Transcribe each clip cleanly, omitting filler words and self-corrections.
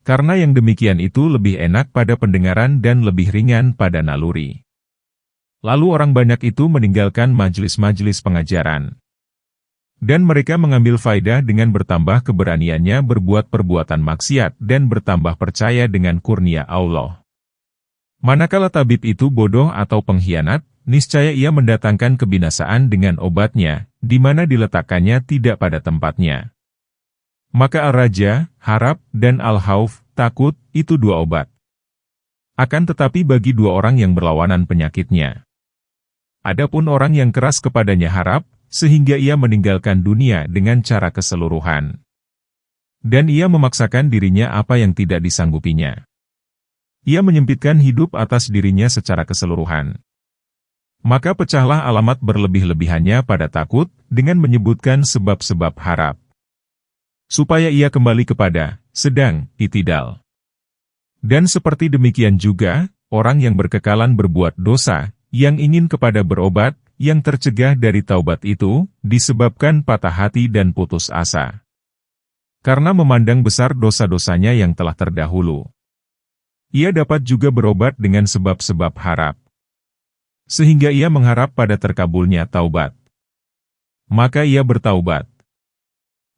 Karena yang demikian itu lebih enak pada pendengaran dan lebih ringan pada naluri. Lalu orang banyak itu meninggalkan majelis-majelis pengajaran. Dan mereka mengambil faidah dengan bertambah keberaniannya berbuat perbuatan maksiat dan bertambah percaya dengan kurnia Allah. Manakala tabib itu bodoh atau pengkhianat, niscaya ia mendatangkan kebinasaan dengan obatnya, di mana diletakkannya tidak pada tempatnya. Maka al-raja, harap, dan al-khauf, takut, itu dua obat. Akan tetapi bagi dua orang yang berlawanan penyakitnya. Adapun orang yang keras kepadanya harap, sehingga ia meninggalkan dunia dengan cara keseluruhan. Dan ia memaksakan dirinya apa yang tidak disanggupinya. Ia menyempitkan hidup atas dirinya secara keseluruhan. Maka pecahlah alamat berlebih-lebihannya pada takut, dengan menyebutkan sebab-sebab harap. Supaya ia kembali kepada sedang i'tidal. Dan seperti demikian juga, orang yang berkekalan berbuat dosa, yang ingin kepada berobat, yang tercegah dari taubat itu, disebabkan patah hati dan putus asa. Karena memandang besar dosa-dosanya yang telah terdahulu. Ia dapat juga berobat dengan sebab-sebab harap. Sehingga ia mengharap pada terkabulnya taubat. Maka ia bertaubat.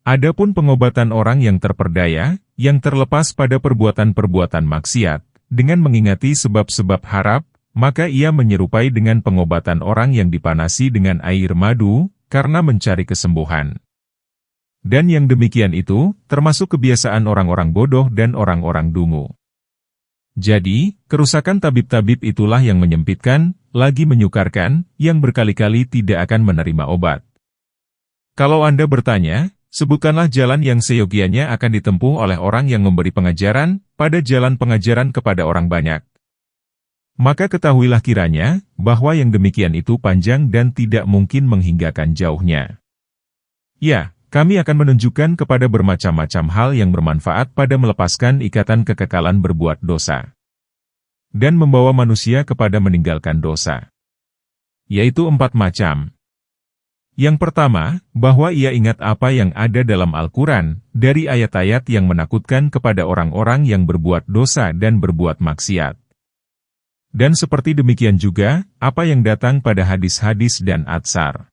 Adapun pengobatan orang yang terperdaya, yang terlepas pada perbuatan-perbuatan maksiat, dengan mengingati sebab-sebab harap, maka ia menyerupai dengan pengobatan orang yang dipanasi dengan air madu, karena mencari kesembuhan. Dan yang demikian itu, termasuk kebiasaan orang-orang bodoh dan orang-orang dungu. Jadi, kerusakan tabib-tabib itulah yang menyempitkan, lagi menyukarkan, yang berkali-kali tidak akan menerima obat. Kalau Anda bertanya, sebutkanlah jalan yang seyogianya akan ditempuh oleh orang yang memberi pengajaran, pada jalan pengajaran kepada orang banyak. Maka ketahuilah kiranya, bahwa yang demikian itu panjang dan tidak mungkin menghinggakan jauhnya. Ya, kami akan menunjukkan kepada bermacam-macam hal yang bermanfaat pada melepaskan ikatan kekekalan berbuat dosa. Dan membawa manusia kepada meninggalkan dosa. Yaitu 4 macam. Yang pertama, bahwa ia ingat apa yang ada dalam Al-Quran, dari ayat-ayat yang menakutkan kepada orang-orang yang berbuat dosa dan berbuat maksiat. Dan seperti demikian juga, apa yang datang pada hadis-hadis dan atsar.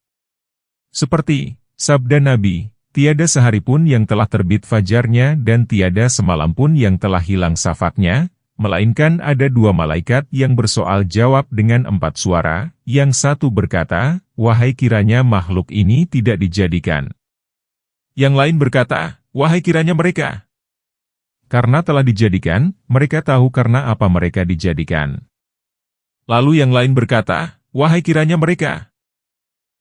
Seperti, sabda Nabi, tiada sehari pun yang telah terbit fajarnya dan tiada semalam pun yang telah hilang safaknya, melainkan ada 2 malaikat yang bersoal jawab dengan 4 suara, yang satu berkata, wahai kiranya makhluk ini tidak dijadikan. Yang lain berkata, wahai kiranya mereka. Karena telah dijadikan, mereka tahu karena apa mereka dijadikan. Lalu yang lain berkata, wahai kiranya mereka.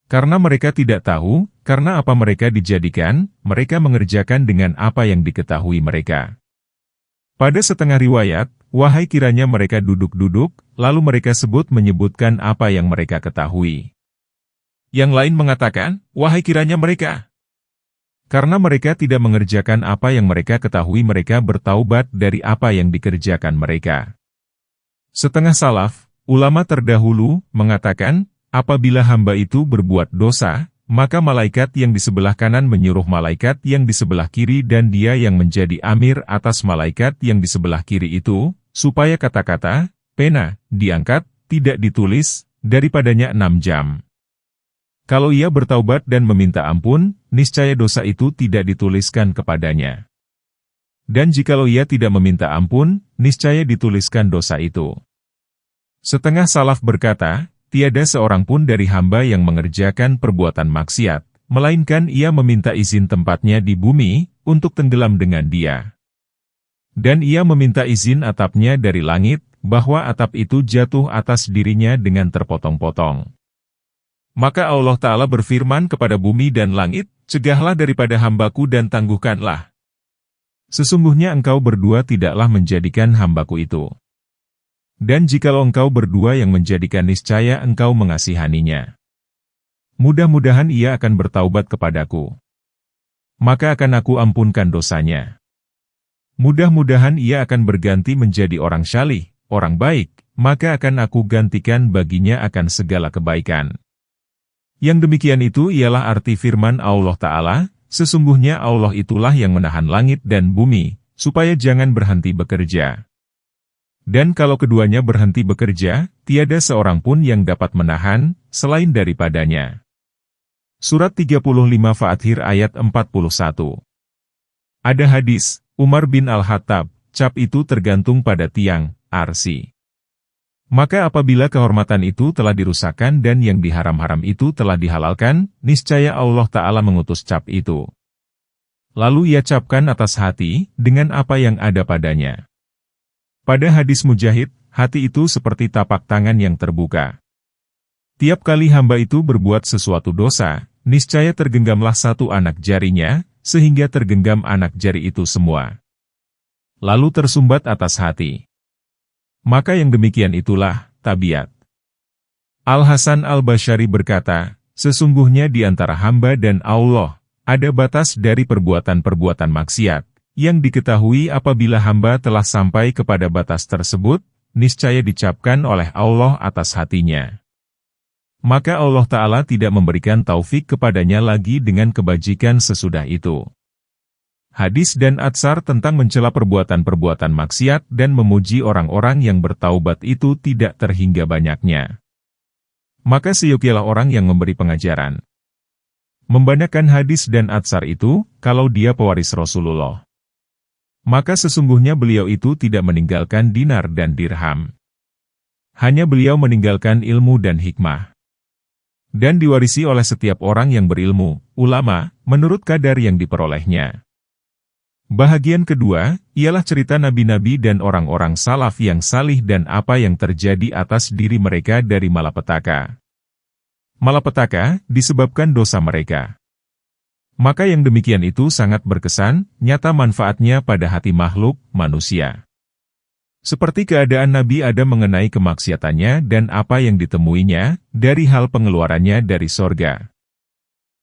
Karena mereka tidak tahu, karena apa mereka dijadikan, mereka mengerjakan dengan apa yang diketahui mereka. Pada setengah riwayat, wahai kiranya mereka duduk-duduk, lalu mereka menyebutkan apa yang mereka ketahui. Yang lain mengatakan, wahai kiranya mereka. Karena mereka tidak mengerjakan apa yang mereka ketahui mereka bertaubat dari apa yang dikerjakan mereka. Setengah salaf, ulama terdahulu, mengatakan, apabila hamba itu berbuat dosa, maka malaikat yang di sebelah kanan menyuruh malaikat yang di sebelah kiri dan dia yang menjadi amir atas malaikat yang di sebelah kiri itu, supaya kata-kata, pena, diangkat, tidak ditulis, daripadanya 6 jam. Kalau ia bertaubat dan meminta ampun, niscaya dosa itu tidak dituliskan kepadanya. Dan jikalau ia tidak meminta ampun, niscaya dituliskan dosa itu. Setengah salaf berkata, tiada seorang pun dari hamba yang mengerjakan perbuatan maksiat, melainkan ia meminta izin tempatnya di bumi, untuk tenggelam dengan dia. Dan ia meminta izin atapnya dari langit, bahwa atap itu jatuh atas dirinya dengan terpotong-potong. Maka Allah Ta'ala berfirman kepada bumi dan langit, cegahlah daripada hambaku dan tangguhkanlah. Sesungguhnya engkau berdua tidaklah menjadikan hambaku itu. Dan jikalau engkau berdua yang menjadikan niscaya engkau mengasihaninya. Mudah-mudahan ia akan bertaubat kepadaku. Maka akan aku ampunkan dosanya. Mudah-mudahan ia akan berganti menjadi orang syalih, orang baik, maka akan aku gantikan baginya akan segala kebaikan. Yang demikian itu ialah arti firman Allah Ta'ala, sesungguhnya Allah itulah yang menahan langit dan bumi, supaya jangan berhenti bekerja. Dan kalau keduanya berhenti bekerja, tiada seorang pun yang dapat menahan, selain daripadanya. Surat 35 Fathir ayat 41. Ada hadis, Umar bin Al-Khattab, cap itu tergantung pada tiang, arsi. Maka apabila kehormatan itu telah dirusakkan dan yang diharam-haram itu telah dihalalkan, niscaya Allah Ta'ala mengutus cap itu. Lalu ia capkan atas hati, dengan apa yang ada padanya. Pada hadis Mujahid, hati itu seperti tapak tangan yang terbuka. Tiap kali hamba itu berbuat sesuatu dosa, niscaya tergenggamlah satu anak jarinya, sehingga tergenggam anak jari itu semua. Lalu tersumbat atas hati. Maka yang demikian itulah tabiat. Al-Hasan Al-Basyari berkata, sesungguhnya di antara hamba dan Allah, ada batas dari perbuatan-perbuatan maksiat, yang diketahui apabila hamba telah sampai kepada batas tersebut, niscaya dicapkan oleh Allah atas hatinya. Maka Allah Ta'ala tidak memberikan taufik kepadanya lagi dengan kebajikan sesudah itu. Hadis dan atsar tentang mencela perbuatan-perbuatan maksiat dan memuji orang-orang yang bertaubat itu tidak terhingga banyaknya. Maka seyogialah orang yang memberi pengajaran membanyakan hadis dan atsar itu, kalau dia pewaris Rasulullah. Maka sesungguhnya beliau itu tidak meninggalkan dinar dan dirham. Hanya beliau meninggalkan ilmu dan hikmah. Dan diwarisi oleh setiap orang yang berilmu, ulama, menurut kadar yang diperolehnya. Bahagian kedua, ialah cerita nabi-nabi dan orang-orang salaf yang salih dan apa yang terjadi atas diri mereka dari malapetaka. Malapetaka disebabkan dosa mereka. Maka yang demikian itu sangat berkesan, nyata manfaatnya pada hati makhluk, manusia. Seperti keadaan Nabi Adam mengenai kemaksiatannya dan apa yang ditemuinya, dari hal pengeluarannya dari sorga.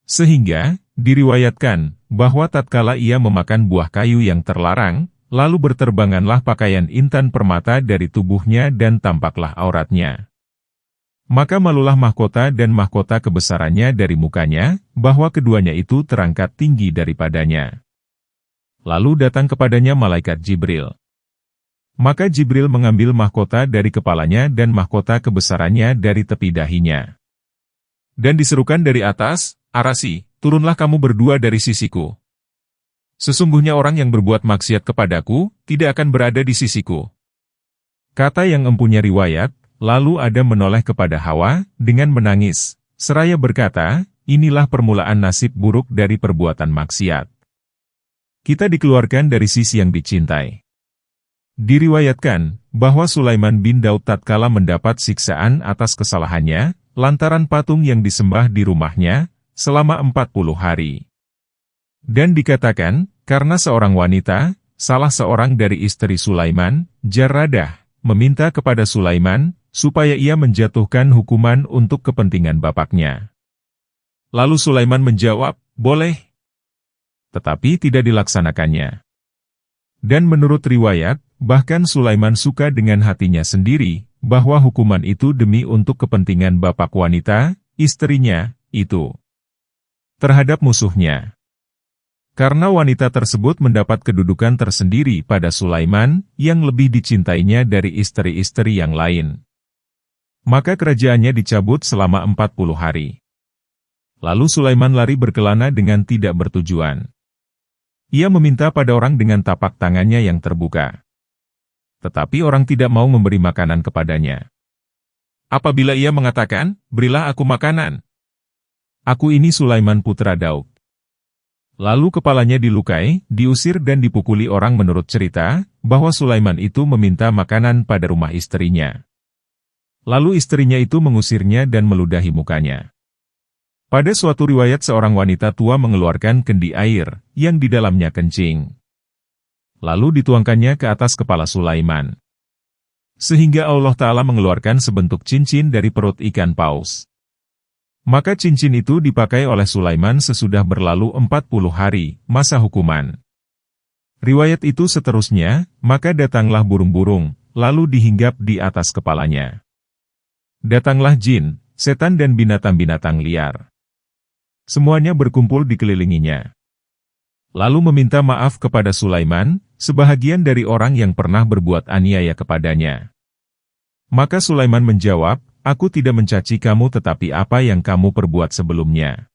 Sehingga, diriwayatkan, bahwa tatkala ia memakan buah kayu yang terlarang, lalu berterbanganlah pakaian intan permata dari tubuhnya dan tampaklah auratnya. Maka malulah mahkota dan mahkota kebesarannya dari mukanya, bahwa keduanya itu terangkat tinggi daripadanya. Lalu datang kepadanya malaikat Jibril. Maka Jibril mengambil mahkota dari kepalanya dan mahkota kebesarannya dari tepi dahinya. Dan diserukan dari atas, Arasi, turunlah kamu berdua dari sisiku. Sesungguhnya orang yang berbuat maksiat kepadaku, tidak akan berada di sisiku. Kata yang empunya riwayat, lalu Adam menoleh kepada Hawa, dengan menangis, seraya berkata, inilah permulaan nasib buruk dari perbuatan maksiat. Kita dikeluarkan dari sisi yang dicintai. Diriwayatkan, bahwa Sulaiman bin Daud tatkala mendapat siksaan atas kesalahannya, lantaran patung yang disembah di rumahnya, selama 40 hari. Dan dikatakan, karena seorang wanita, salah seorang dari istri Sulaiman, Jarradah, meminta kepada Sulaiman, supaya ia menjatuhkan hukuman untuk kepentingan bapaknya. Lalu Sulaiman menjawab, boleh. Tetapi tidak dilaksanakannya. Dan menurut riwayat, bahkan Sulaiman suka dengan hatinya sendiri, bahwa hukuman itu demi untuk kepentingan bapak wanita, istrinya, itu. Terhadap musuhnya. Karena wanita tersebut mendapat kedudukan tersendiri pada Sulaiman, yang lebih dicintainya dari istri-istri yang lain. Maka kerajaannya dicabut selama 40 hari. Lalu Sulaiman lari berkelana dengan tidak bertujuan. Ia meminta pada orang dengan tapak tangannya yang terbuka. Tetapi orang tidak mau memberi makanan kepadanya. Apabila ia mengatakan, berilah aku makanan. Aku ini Sulaiman putra Daud. Lalu kepalanya dilukai, diusir dan dipukuli orang menurut cerita, bahwa Sulaiman itu meminta makanan pada rumah istrinya. Lalu istrinya itu mengusirnya dan meludahi mukanya. Pada suatu riwayat seorang wanita tua mengeluarkan kendi air, yang di dalamnya kencing. Lalu dituangkannya ke atas kepala Sulaiman. Sehingga Allah Ta'ala mengeluarkan sebentuk cincin dari perut ikan paus. Maka cincin itu dipakai oleh Sulaiman sesudah berlalu 40 hari, masa hukuman. Riwayat itu seterusnya, maka datanglah burung-burung, lalu dihinggap di atas kepalanya. Datanglah jin, setan dan binatang-binatang liar. Semuanya berkumpul dikelilinginya. Lalu meminta maaf kepada Sulaiman, sebahagian dari orang yang pernah berbuat aniaya kepadanya. Maka Sulaiman menjawab, aku tidak mencaci kamu tetapi apa yang kamu perbuat sebelumnya.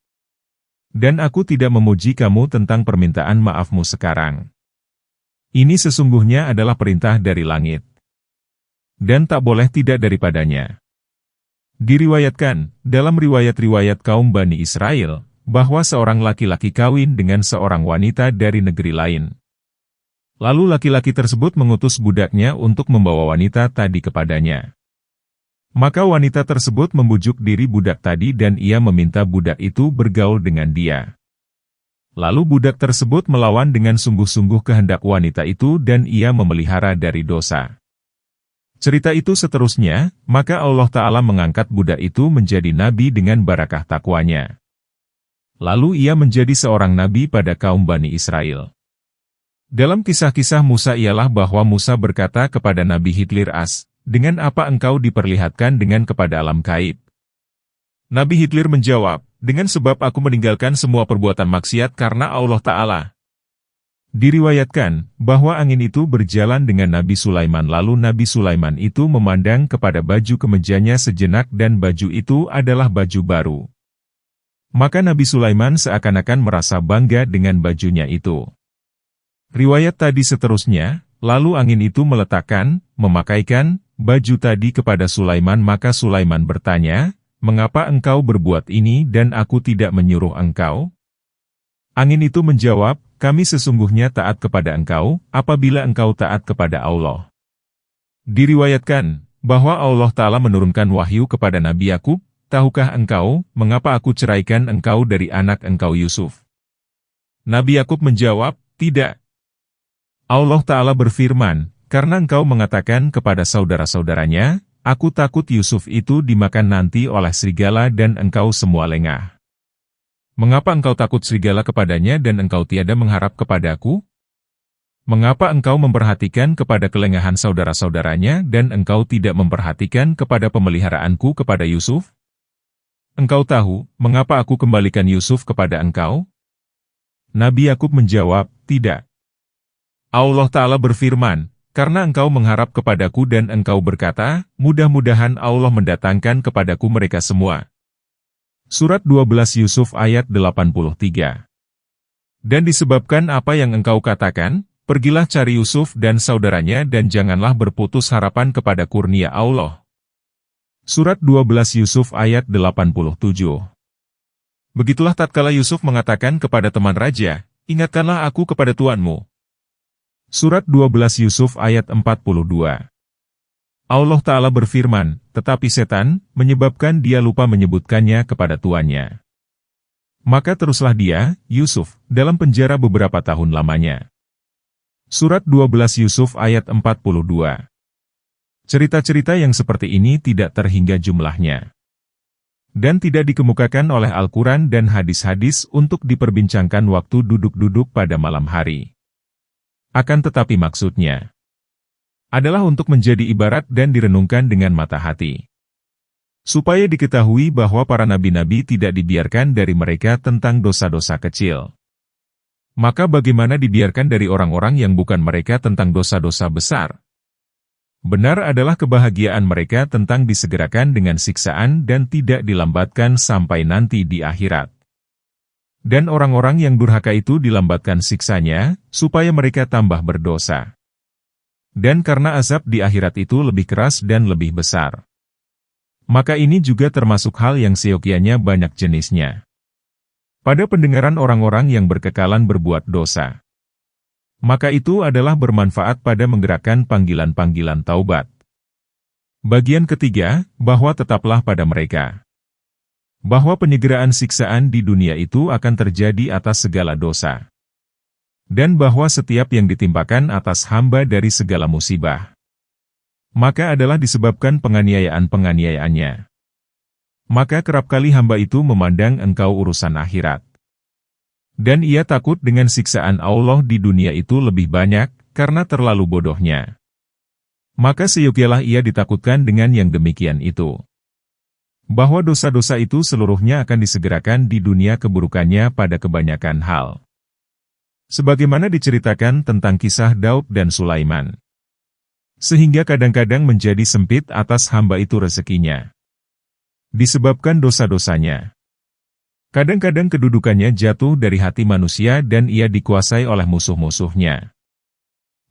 Dan aku tidak memuji kamu tentang permintaan maafmu sekarang. Ini sesungguhnya adalah perintah dari langit. Dan tak boleh tidak daripadanya. Diriwayatkan, dalam riwayat-riwayat kaum Bani Israel, bahwa seorang laki-laki kawin dengan seorang wanita dari negeri lain. Lalu laki-laki tersebut mengutus budaknya untuk membawa wanita tadi kepadanya. Maka wanita tersebut membujuk diri budak tadi dan ia meminta budak itu bergaul dengan dia. Lalu budak tersebut melawan dengan sungguh-sungguh kehendak wanita itu dan ia memelihara dari dosa. Cerita itu seterusnya, maka Allah Ta'ala mengangkat budak itu menjadi nabi dengan barakah takwanya. Lalu ia menjadi seorang nabi pada kaum Bani Israel. Dalam kisah-kisah Musa ialah bahwa Musa berkata kepada Nabi Hitlir dengan apa engkau diperlihatkan dengan kepada alam gaib? Nabi Hitlir menjawab, dengan sebab aku meninggalkan semua perbuatan maksiat karena Allah Ta'ala. Diriwayatkan, bahwa angin itu berjalan dengan Nabi Sulaiman lalu Nabi Sulaiman itu memandang kepada baju kemejanya sejenak dan baju itu adalah baju baru. Maka Nabi Sulaiman seakan-akan merasa bangga dengan bajunya itu. Riwayat tadi seterusnya, lalu angin itu memakaikan baju tadi kepada Sulaiman maka Sulaiman bertanya, mengapa engkau berbuat ini dan aku tidak menyuruh engkau? Angin itu menjawab, kami sesungguhnya taat kepada engkau, apabila engkau taat kepada Allah. Diriwayatkan, bahwa Allah Ta'ala menurunkan wahyu kepada Nabi Yakub, tahukah engkau, mengapa aku ceraikan engkau dari anak engkau Yusuf? Nabi Yakub menjawab, tidak. Allah Ta'ala berfirman, karena engkau mengatakan kepada saudara-saudaranya, aku takut Yusuf itu dimakan nanti oleh serigala dan engkau semua lengah. Mengapa engkau takut serigala kepadanya dan engkau tiada mengharap kepadaku? Mengapa engkau memperhatikan kepada kelengahan saudara-saudaranya dan engkau tidak memperhatikan kepada pemeliharaanku kepada Yusuf? Engkau tahu, mengapa aku kembalikan Yusuf kepada engkau? Nabi Yakub menjawab, tidak. Allah Ta'ala berfirman, karena engkau mengharap kepadaku dan engkau berkata, mudah-mudahan Allah mendatangkan kepadaku mereka semua. Surat 12 Yusuf ayat 83. Dan disebabkan apa yang engkau katakan, pergilah cari Yusuf dan saudaranya dan janganlah berputus harapan kepada kurnia Allah. Surat 12 Yusuf ayat 87. Begitulah tatkala Yusuf mengatakan kepada teman raja, ingatkanlah aku kepada tuanmu. Surat 12 Yusuf ayat 42. Allah Ta'ala berfirman, tetapi setan, menyebabkan dia lupa menyebutkannya kepada tuannya. Maka teruslah dia, Yusuf, dalam penjara beberapa tahun lamanya. Surat 12 Yusuf ayat 42. Cerita-cerita yang seperti ini tidak terhingga jumlahnya. Dan tidak dikemukakan oleh Al-Quran dan hadis-hadis untuk diperbincangkan waktu duduk-duduk pada malam hari. Akan tetapi maksudnya adalah untuk menjadi ibarat dan direnungkan dengan mata hati. Supaya diketahui bahwa para nabi-nabi tidak dibiarkan dari mereka tentang dosa-dosa kecil. Maka bagaimana dibiarkan dari orang-orang yang bukan mereka tentang dosa-dosa besar? Benar adalah kebahagiaan mereka tentang disegerakan dengan siksaan dan tidak dilambatkan sampai nanti di akhirat. Dan orang-orang yang durhaka itu dilambatkan siksanya, supaya mereka tambah berdosa. Dan karena azab di akhirat itu lebih keras dan lebih besar. Maka ini juga termasuk hal yang seyogyanya banyak jenisnya. Pada pendengaran orang-orang yang berkekalan berbuat dosa. Maka itu adalah bermanfaat pada menggerakkan panggilan-panggilan taubat. Bagian ketiga, bahwa tetaplah pada mereka. Bahwa penyegeraan siksaan di dunia itu akan terjadi atas segala dosa. Dan bahwa setiap yang ditimpakan atas hamba dari segala musibah, maka adalah disebabkan penganiayaan-penganiayaannya. Maka kerap kali hamba itu memandang engkau urusan akhirat. Dan ia takut dengan siksaan Allah di dunia itu lebih banyak, karena terlalu bodohnya. Maka seyogialah ia ditakutkan dengan yang demikian itu. Bahwa dosa-dosa itu seluruhnya akan disegerakan di dunia keburukannya pada kebanyakan hal. Sebagaimana diceritakan tentang kisah Daud dan Sulaiman. Sehingga kadang-kadang menjadi sempit atas hamba itu rezekinya. Disebabkan dosa-dosanya. Kadang-kadang kedudukannya jatuh dari hati manusia dan ia dikuasai oleh musuh-musuhnya.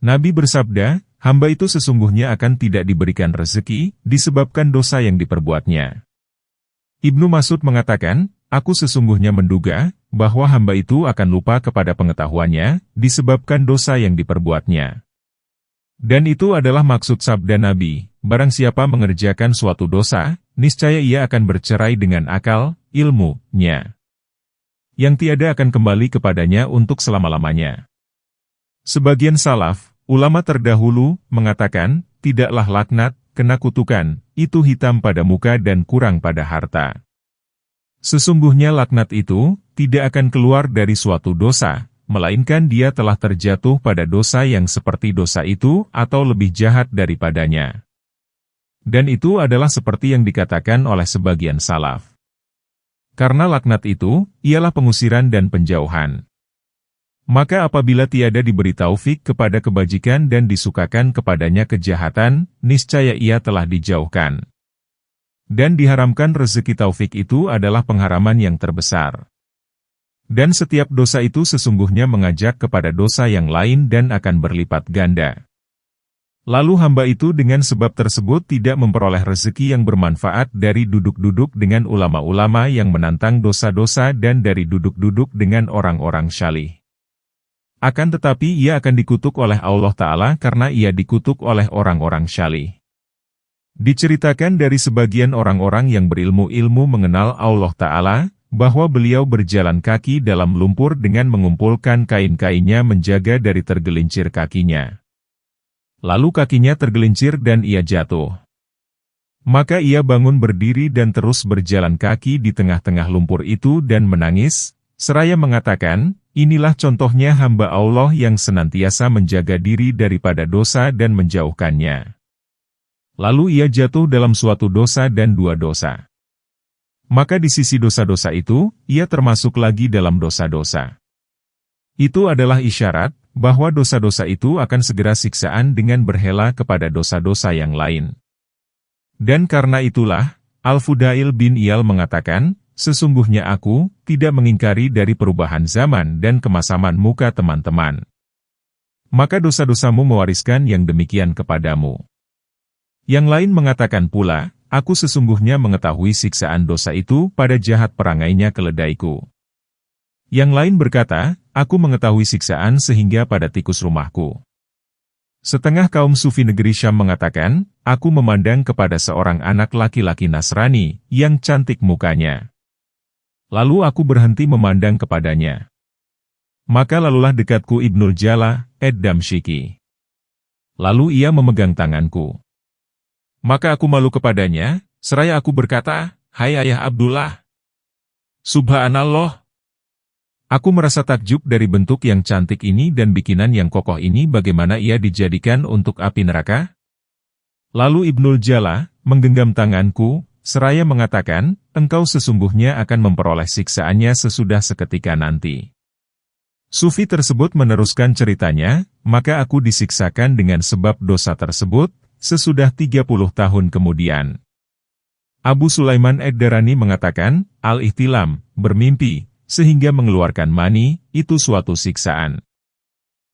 Nabi bersabda, hamba itu sesungguhnya akan tidak diberikan rezeki, disebabkan dosa yang diperbuatnya. Ibnu Mas'ud mengatakan, aku sesungguhnya menduga, bahwa hamba itu akan lupa kepada pengetahuannya, disebabkan dosa yang diperbuatnya. Dan itu adalah maksud sabda Nabi, barang siapa mengerjakan suatu dosa, niscaya ia akan bercerai dengan akal, ilmu-nya. Yang tiada akan kembali kepadanya untuk selama-lamanya. Sebagian salaf, ulama terdahulu, mengatakan, tidaklah laknat, kena kutukan, itu hitam pada muka dan kurang pada harta. Sesungguhnya laknat itu, tidak akan keluar dari suatu dosa, melainkan dia telah terjatuh pada dosa yang seperti dosa itu atau lebih jahat daripadanya. Dan itu adalah seperti yang dikatakan oleh sebagian salaf. Karena laknat itu, ialah pengusiran dan penjauhan. Maka apabila tiada diberi taufik kepada kebajikan dan disukakan kepadanya kejahatan, niscaya ia telah dijauhkan. Dan diharamkan rezeki taufik itu adalah pengharaman yang terbesar. Dan setiap dosa itu sesungguhnya mengajak kepada dosa yang lain dan akan berlipat ganda. Lalu hamba itu dengan sebab tersebut tidak memperoleh rezeki yang bermanfaat dari duduk-duduk dengan ulama-ulama yang menantang dosa-dosa dan dari duduk-duduk dengan orang-orang syalih. Akan tetapi ia akan dikutuk oleh Allah Ta'ala karena ia dikutuk oleh orang-orang syalih. Diceritakan dari sebagian orang-orang yang berilmu mengenal Allah Ta'ala, bahwa beliau berjalan kaki dalam lumpur dengan mengumpulkan kain-kainnya menjaga dari tergelincir kakinya. Lalu kakinya tergelincir dan ia jatuh. Maka ia bangun berdiri dan terus berjalan kaki di tengah-tengah lumpur itu dan menangis, seraya mengatakan, inilah contohnya hamba Allah yang senantiasa menjaga diri daripada dosa dan menjauhkannya. Lalu ia jatuh dalam suatu dosa dan dua dosa. Maka di sisi dosa-dosa itu, ia termasuk lagi dalam dosa-dosa. Itu adalah isyarat, bahwa dosa-dosa itu akan segera siksaan dengan berhela kepada dosa-dosa yang lain. Dan karena itulah, Al-Fudail bin Iyal mengatakan, sesungguhnya aku, tidak mengingkari dari perubahan zaman dan kemasaman muka teman-teman. Maka dosa-dosamu mewariskan yang demikian kepadamu. Yang lain mengatakan pula, aku sesungguhnya mengetahui siksaan dosa itu pada jahat perangainya keledaiku. Yang lain berkata, aku mengetahui siksaan sehingga pada tikus rumahku. Setengah kaum sufi negeri Syam mengatakan, aku memandang kepada seorang anak laki-laki Nasrani, yang cantik mukanya. Lalu aku berhenti memandang kepadanya. Maka lalulah dekatku Ibnul Jala, Ad-Damsyiki. Lalu ia memegang tanganku. Maka aku malu kepadanya, seraya aku berkata, hai ayah Abdullah. Subhanallah. Aku merasa takjub dari bentuk yang cantik ini dan bikinan yang kokoh ini bagaimana ia dijadikan untuk api neraka? Lalu Ibnul Jala, menggenggam tanganku, seraya mengatakan, engkau sesungguhnya akan memperoleh siksaannya sesudah seketika nanti. Sufi tersebut meneruskan ceritanya, maka aku disiksakan dengan sebab dosa tersebut, sesudah 30 tahun kemudian. Abu Sulaiman Ad-Darani mengatakan, al-ihtilam, bermimpi, sehingga mengeluarkan mani, itu suatu siksaan.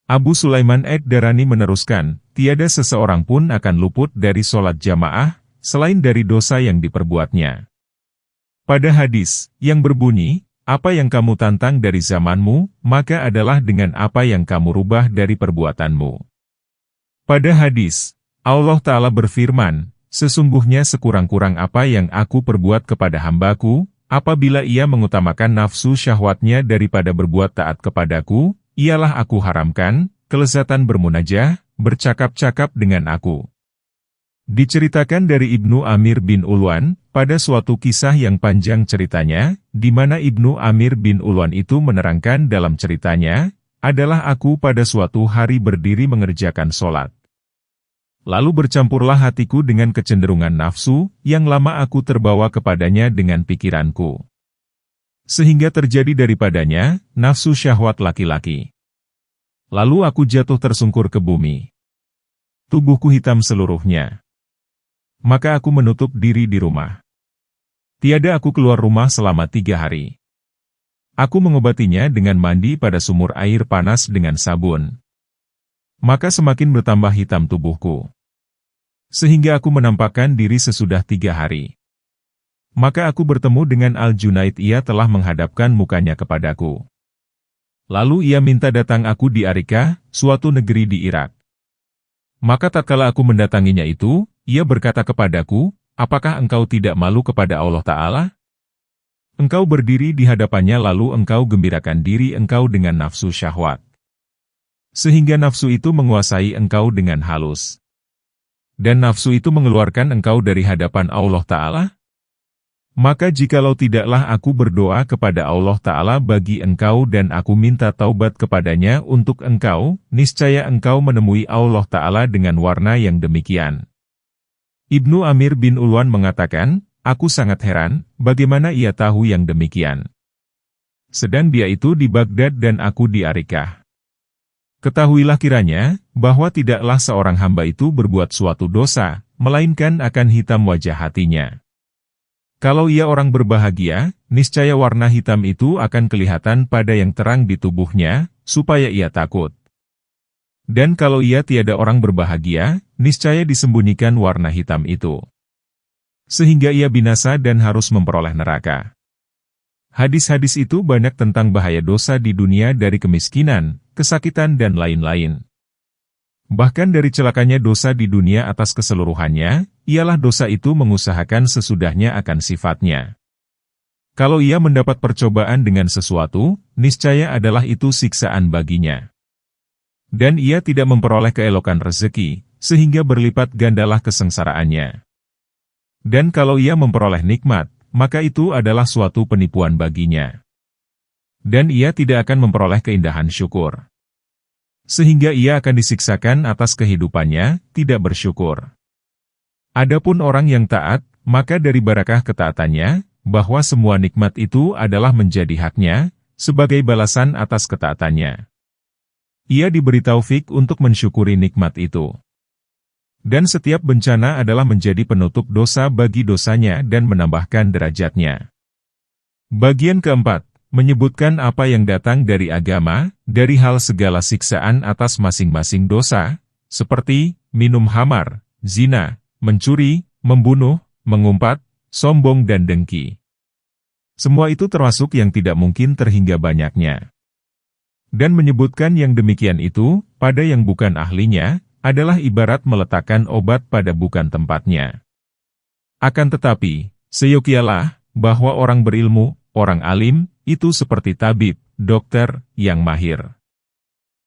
Abu Sulaiman Ad-Darani meneruskan, tiada seseorang pun akan luput dari sholat jamaah, selain dari dosa yang diperbuatnya. Pada hadis, yang berbunyi, apa yang kamu tantang dari zamanmu, maka adalah dengan apa yang kamu rubah dari perbuatanmu. Pada hadis, Allah Ta'ala berfirman, sesungguhnya sekurang-kurang apa yang aku perbuat kepada hambaku, apabila ia mengutamakan nafsu syahwatnya daripada berbuat taat kepadaku, ialah aku haramkan, kelezatan bermunajah, bercakap-cakap dengan aku. Diceritakan dari Ibnu Amir bin Ulwan, pada suatu kisah yang panjang ceritanya, di mana Ibnu Amir bin Ulwan itu menerangkan dalam ceritanya, adalah aku pada suatu hari berdiri mengerjakan sholat. Lalu bercampurlah hatiku dengan kecenderungan nafsu, yang lama aku terbawa kepadanya dengan pikiranku. Sehingga terjadi daripadanya, nafsu syahwat laki-laki. Lalu aku jatuh tersungkur ke bumi. Tubuhku hitam seluruhnya. Maka aku menutup diri di rumah. Tiada aku keluar rumah selama 3 hari. Aku mengobatinya dengan mandi pada sumur air panas dengan sabun. Maka semakin bertambah hitam tubuhku. Sehingga aku menampakkan diri sesudah 3 hari. Maka aku bertemu dengan Al-Junaid, ia telah menghadapkan mukanya kepadaku. Lalu ia minta datang aku di Arika, suatu negeri di Irak. Maka tatkala aku mendatanginya itu, ia berkata kepadaku, apakah engkau tidak malu kepada Allah Ta'ala? Engkau berdiri di hadapannya lalu engkau gembirakan diri engkau dengan nafsu syahwat. Sehingga nafsu itu menguasai engkau dengan halus. Dan nafsu itu mengeluarkan engkau dari hadapan Allah Ta'ala? Maka jikalau tidaklah aku berdoa kepada Allah Ta'ala bagi engkau dan aku minta taubat kepadanya untuk engkau, niscaya engkau menemui Allah Ta'ala dengan warna yang demikian. Ibnu Amir bin Ulwan mengatakan, aku sangat heran, bagaimana ia tahu yang demikian. Sedang dia itu di Baghdad dan aku di Arikah. Ketahuilah kiranya, bahwa tidaklah seorang hamba itu berbuat suatu dosa, melainkan akan hitam wajah hatinya. Kalau ia orang berbahagia, niscaya warna hitam itu akan kelihatan pada yang terang di tubuhnya, supaya ia takut. Dan kalau ia tiada orang berbahagia, niscaya disembunyikan warna hitam itu. Sehingga ia binasa dan harus memperoleh neraka. Hadis-hadis itu banyak tentang bahaya dosa di dunia dari kemiskinan, kesakitan dan lain-lain. Bahkan dari celakanya dosa di dunia atas keseluruhannya, ialah dosa itu mengusahakan sesudahnya akan sifatnya. Kalau ia mendapat percobaan dengan sesuatu, niscaya adalah itu siksaan baginya. Dan ia tidak memperoleh keelokan rezeki, sehingga berlipat gandalah kesengsaraannya. Dan kalau ia memperoleh nikmat, maka itu adalah suatu penipuan baginya. Dan ia tidak akan memperoleh keindahan syukur. Sehingga ia akan disiksakan atas kehidupannya, tidak bersyukur. Adapun orang yang taat, maka dari barakah ketaatannya, bahwa semua nikmat itu adalah menjadi haknya, sebagai balasan atas ketaatannya. Ia diberi taufik untuk mensyukuri nikmat itu. Dan setiap bencana adalah menjadi penutup dosa bagi dosanya dan menambahkan derajatnya. Bagian keempat. Menyebutkan apa yang datang dari agama, dari hal segala siksaan atas masing-masing dosa, seperti minum khamar, zina, mencuri, membunuh, mengumpat, sombong dan dengki. Semua itu termasuk yang tidak mungkin terhingga banyaknya. Dan menyebutkan yang demikian itu, pada yang bukan ahlinya, adalah ibarat meletakkan obat pada bukan tempatnya. Akan tetapi, seyogialah, bahwa orang berilmu, orang alim, itu seperti tabib, dokter, yang mahir.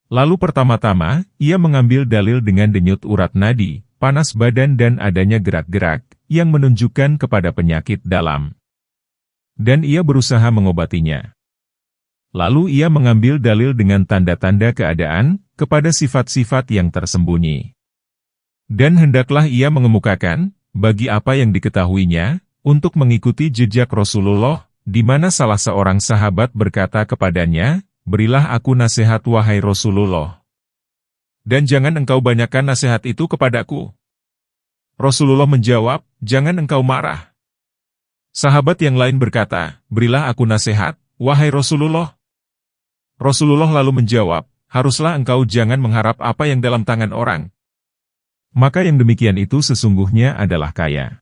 Lalu pertama-tama, ia mengambil dalil dengan denyut urat nadi, panas badan dan adanya gerak-gerak, yang menunjukkan kepada penyakit dalam. Dan ia berusaha mengobatinya. Lalu ia mengambil dalil dengan tanda-tanda keadaan, kepada sifat-sifat yang tersembunyi. Dan hendaklah ia mengemukakan, bagi apa yang diketahuinya, untuk mengikuti jejak Rasulullah, di mana salah seorang sahabat berkata kepadanya, berilah aku nasihat wahai Rasulullah. Dan jangan engkau banyakkan nasihat itu kepadaku. Rasulullah menjawab, jangan engkau marah. Sahabat yang lain berkata, berilah aku nasihat, wahai Rasulullah. Rasulullah lalu menjawab, haruslah engkau jangan mengharap apa yang dalam tangan orang. Maka yang demikian itu sesungguhnya adalah kaya.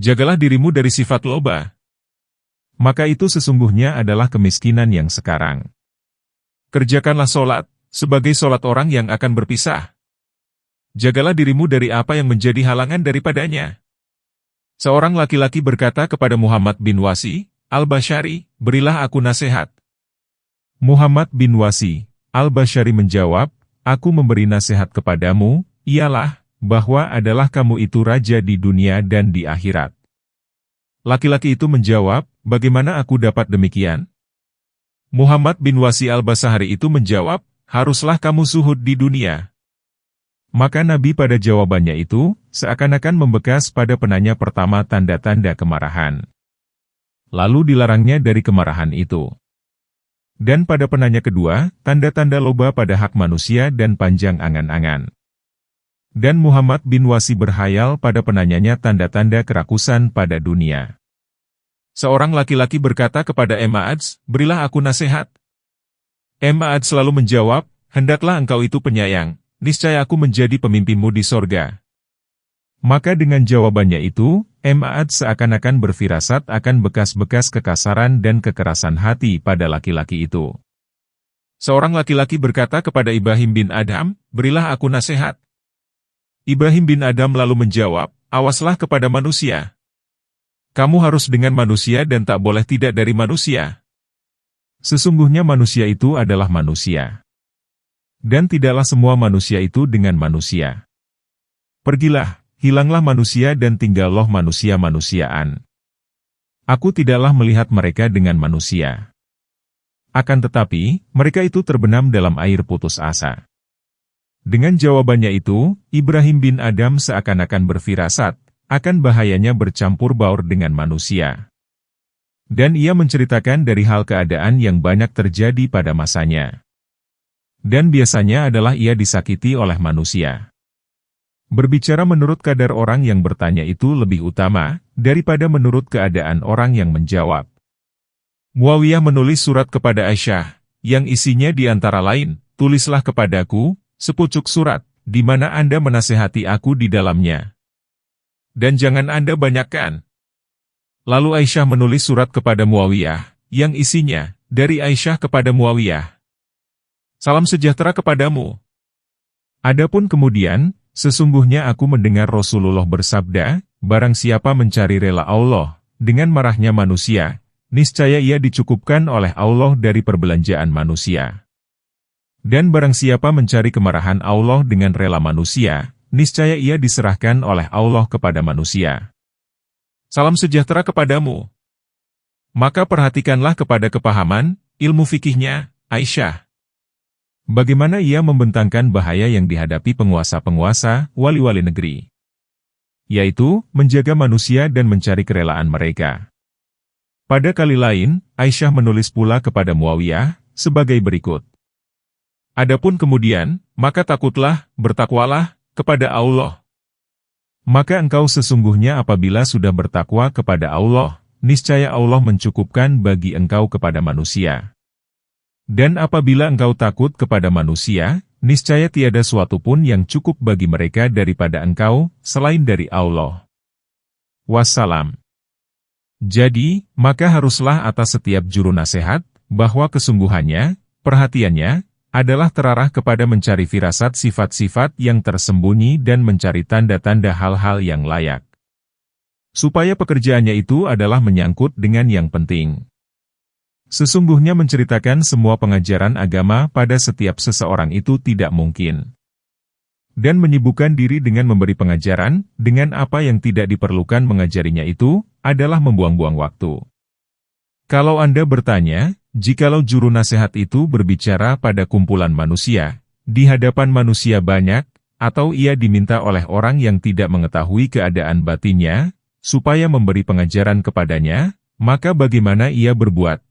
Jagalah dirimu dari sifat loba. Maka itu sesungguhnya adalah kemiskinan yang sekarang. Kerjakanlah solat, sebagai solat orang yang akan berpisah. Jagalah dirimu dari apa yang menjadi halangan daripadanya. Seorang laki-laki berkata kepada Muhammad bin Wasi, Al-Bashari, berilah aku nasihat. Muhammad bin Wasi, Al-Bashari menjawab, aku memberi nasihat kepadamu, ialah, bahwa adalah kamu itu raja di dunia dan di akhirat. Laki-laki itu menjawab, bagaimana aku dapat demikian? Muhammad bin Wasi al-Basahari itu menjawab, haruslah kamu zuhud di dunia. Maka Nabi pada jawabannya itu, seakan-akan membekas pada penanya pertama tanda-tanda kemarahan. Lalu dilarangnya dari kemarahan itu. Dan pada penanya kedua, tanda-tanda loba pada hak manusia dan panjang angan-angan. Dan Muhammad bin Wasi berhayal pada penanyanya tanda-tanda kerakusan pada dunia. Seorang laki-laki berkata kepada Ma'adz, "Berilah aku nasihat." Ma'adz selalu menjawab, "Hendaklah engkau itu penyayang, niscaya aku menjadi pemimpinmu di sorga." Maka dengan jawabannya itu, Ma'adz seakan-akan berfirasat akan bekas-bekas kekasaran dan kekerasan hati pada laki-laki itu. Seorang laki-laki berkata kepada Ibrahim bin Adham, "Berilah aku nasihat." Ibrahim bin Adham lalu menjawab, "Awaslah kepada manusia. Kamu harus dengan manusia dan tak boleh tidak dari manusia. Sesungguhnya manusia itu adalah manusia. Dan tidaklah semua manusia itu dengan manusia. Pergilah, hilanglah manusia dan tinggallah manusia-manusiaan. Aku tidaklah melihat mereka dengan manusia. Akan tetapi, mereka itu terbenam dalam air putus asa." Dengan jawabannya itu, Ibrahim bin Adham seakan-akan berfirasat akan bahayanya bercampur baur dengan manusia. Dan ia menceritakan dari hal keadaan yang banyak terjadi pada masanya. Dan biasanya adalah ia disakiti oleh manusia. Berbicara menurut kadar orang yang bertanya itu lebih utama daripada menurut keadaan orang yang menjawab. Muawiyah menulis surat kepada Aisyah, yang isinya di antara lain, "Tulislah kepadaku sepucuk surat, di mana Anda menasehati aku di dalamnya. Dan jangan Anda banyakkan." Lalu Aisyah menulis surat kepada Muawiyah, yang isinya, dari Aisyah kepada Muawiyah. "Salam sejahtera kepadamu. Adapun kemudian, sesungguhnya aku mendengar Rasulullah bersabda, barang siapa mencari rela Allah, dengan marahnya manusia, niscaya ia dicukupkan oleh Allah dari perbelanjaan manusia. Dan barang siapa mencari kemarahan Allah dengan rela manusia, niscaya ia diserahkan oleh Allah kepada manusia. Salam sejahtera kepadamu." Maka perhatikanlah kepada kepahaman, ilmu fikihnya, Aisyah. Bagaimana ia membentangkan bahaya yang dihadapi penguasa-penguasa, wali-wali negeri. Yaitu, menjaga manusia dan mencari kerelaan mereka. Pada kali lain, Aisyah menulis pula kepada Muawiyah, sebagai berikut. "Adapun kemudian, maka takutlah, bertakwalah, kepada Allah. Maka engkau sesungguhnya apabila sudah bertakwa kepada Allah, niscaya Allah mencukupkan bagi engkau kepada manusia. Dan apabila engkau takut kepada manusia, niscaya tiada suatu pun yang cukup bagi mereka daripada engkau, selain dari Allah. Wassalam." Jadi, maka haruslah atas setiap juru nasihat, bahwa kesungguhannya, perhatiannya, adalah terarah kepada mencari firasat sifat-sifat yang tersembunyi dan mencari tanda-tanda hal-hal yang layak. Supaya pekerjaannya itu adalah menyangkut dengan yang penting. Sesungguhnya menceritakan semua pengajaran agama pada setiap seseorang itu tidak mungkin. Dan menyibukkan diri dengan memberi pengajaran, dengan apa yang tidak diperlukan mengajarinya itu, adalah membuang-buang waktu. Kalau Anda bertanya, jikalau juru nasihat itu berbicara pada kumpulan manusia, di hadapan manusia banyak, atau ia diminta oleh orang yang tidak mengetahui keadaan batinnya, supaya memberi pengajaran kepadanya, maka bagaimana ia berbuat?